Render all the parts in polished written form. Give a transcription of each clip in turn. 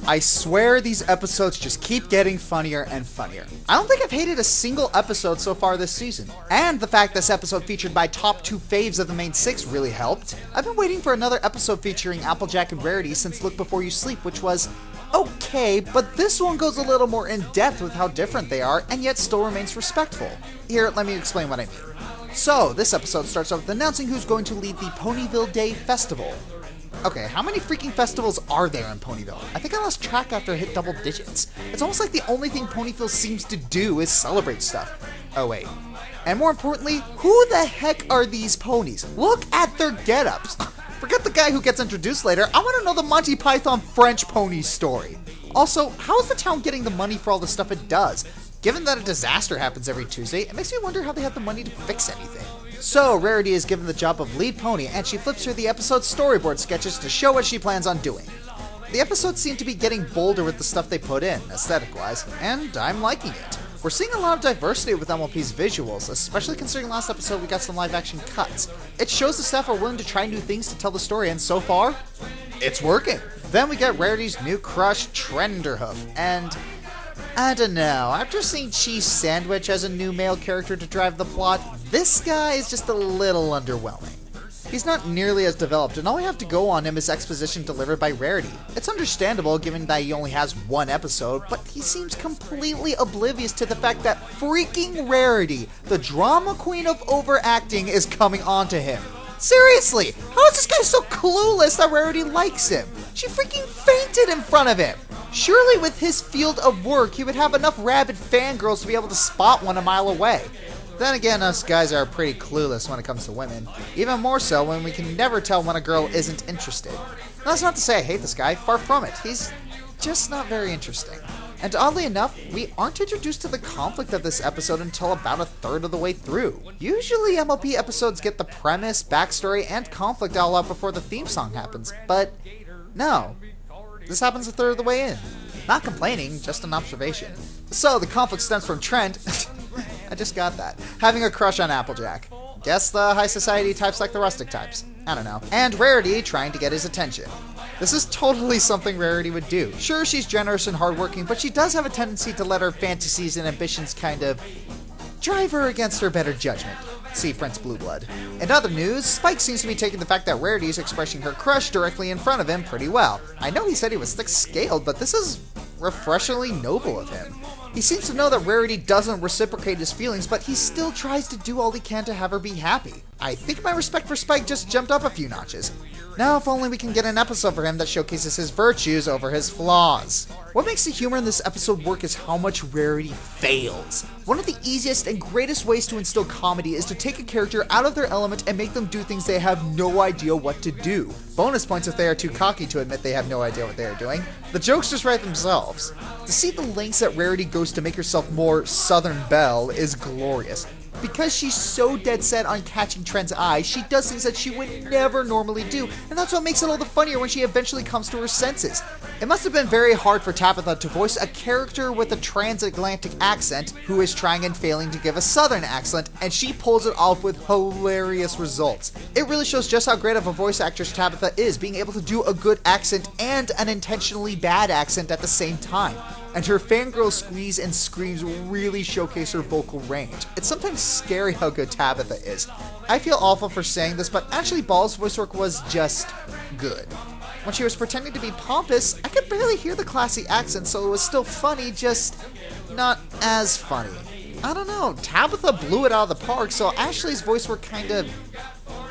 I swear these episodes just keep getting funnier and funnier. I don't think I've hated a single episode so far this season. And the fact this episode featured my top 2 faves of the main 6 really helped. I've been waiting for another episode featuring Applejack and Rarity since Look Before You Sleep, which was okay, but this one goes a little more in depth with how different they are, and yet still remains respectful. Here, let me explain what I mean. So, this episode starts off with announcing who's going to lead the Ponyville Day Festival. Okay, how many freaking festivals are there in Ponyville? I think I lost track after I hit double digits. It's almost like the only thing Ponyville seems to do is celebrate stuff. Oh wait. And more importantly, who the heck are these ponies? Look at their get-ups. Forget the guy who gets introduced later, I want to know the Monty Python French pony story. Also, how is the town getting the money for all the stuff it does? Given that a disaster happens every Tuesday, it makes me wonder how they have the money to fix anything. So, Rarity is given the job of lead pony, and she flips through the episode's storyboard sketches to show what she plans on doing. The episodes seem to be getting bolder with the stuff they put in, aesthetic-wise, and I'm liking it. We're seeing a lot of diversity with MLP's visuals, especially considering last episode we got some live-action cuts. It shows the staff are willing to try new things to tell the story, and so far, it's working. Then we get Rarity's new crush, Trenderhoof, and I don't know, after seeing Cheese Sandwich as a new male character to drive the plot, this guy is just a little underwhelming. He's not nearly as developed, and all we have to go on him is exposition delivered by Rarity. It's understandable given that he only has one episode, but he seems completely oblivious to the fact that freaking Rarity, the drama queen of overacting, is coming onto him. Seriously, how is this guy so clueless that Rarity likes him? She freaking fainted in front of him. Surely with his field of work, he would have enough rabid fangirls to be able to spot one a mile away. Then again, us guys are pretty clueless when it comes to women. Even more so when we can never tell when a girl isn't interested. Now, that's not to say I hate this guy, far from it. He's just not very interesting. And oddly enough, we aren't introduced to the conflict of this episode until about a third of the way through. Usually MLP episodes get the premise, backstory, and conflict all out before the theme song happens, but no. This happens a third of the way in. Not complaining, just an observation. So, the conflict stems from Trent, I just got that, having a crush on Applejack. Guess the high society types like the rustic types. I don't know. And Rarity trying to get his attention. This is totally something Rarity would do. Sure, she's generous and hardworking, but she does have a tendency to let her fantasies and ambitions kind of drive her against her better judgment. See Prince Blue Blood. In other news, Spike seems to be taking the fact that Rarity is expressing her crush directly in front of him pretty well. I know he said he was thick-scaled, but this is refreshingly noble of him. He seems to know that Rarity doesn't reciprocate his feelings, but he still tries to do all he can to have her be happy. I think my respect for Spike just jumped up a few notches. Now if only we can get an episode for him that showcases his virtues over his flaws. What makes the humor in this episode work is how much Rarity fails. One of the easiest and greatest ways to instill comedy is to take a character out of their element and make them do things they have no idea what to do. Bonus points if they are too cocky to admit they have no idea what they are doing. The jokes just write themselves. To see the lengths that Rarity goes to make herself more Southern Belle is glorious. Because she's so dead set on catching Trent's eye, she does things that she would never normally do, and that's what makes it all the funnier when she eventually comes to her senses. It must have been very hard for Tabitha to voice a character with a transatlantic accent who is trying and failing to give a southern accent, and she pulls it off with hilarious results. It really shows just how great of a voice actress Tabitha is, being able to do a good accent and an intentionally bad accent at the same time. And her fangirl squeeze and screams really showcase her vocal range. It's sometimes scary how good Tabitha is. I feel awful for saying this, but Ashley Ball's voice work was just good. When she was pretending to be pompous, I could barely hear the classy accent, so it was still funny, just not as funny. I don't know, Tabitha blew it out of the park, so Ashley's voice work kind of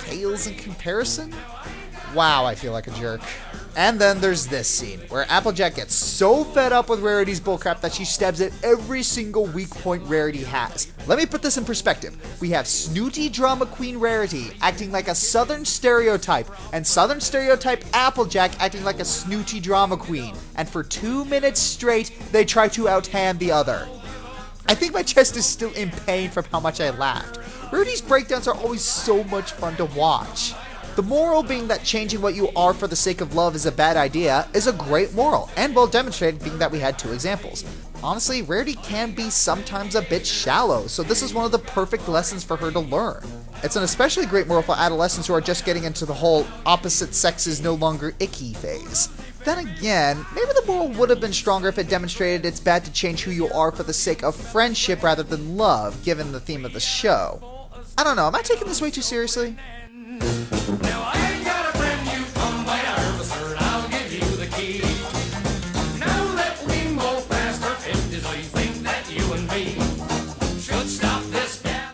pales in comparison. Wow, I feel like a jerk. And then there's this scene, where Applejack gets so fed up with Rarity's bullcrap that she stabs at every single weak point Rarity has. Let me put this in perspective. We have snooty drama queen Rarity acting like a southern stereotype, and southern stereotype Applejack acting like a snooty drama queen. And for 2 minutes straight, they try to out-hand the other. I think my chest is still in pain from how much I laughed. Rarity's breakdowns are always so much fun to watch. The moral being that changing what you are for the sake of love is a bad idea is a great moral, and well demonstrated being that we had 2 examples. Honestly, Rarity can be sometimes a bit shallow, so this is one of the perfect lessons for her to learn. It's an especially great moral for adolescents who are just getting into the whole opposite sex is no longer icky phase. then again, maybe the moral would have been stronger if it demonstrated it's bad to change who you are for the sake of friendship rather than love, given the theme of the show. I don't know, am I taking this way too seriously?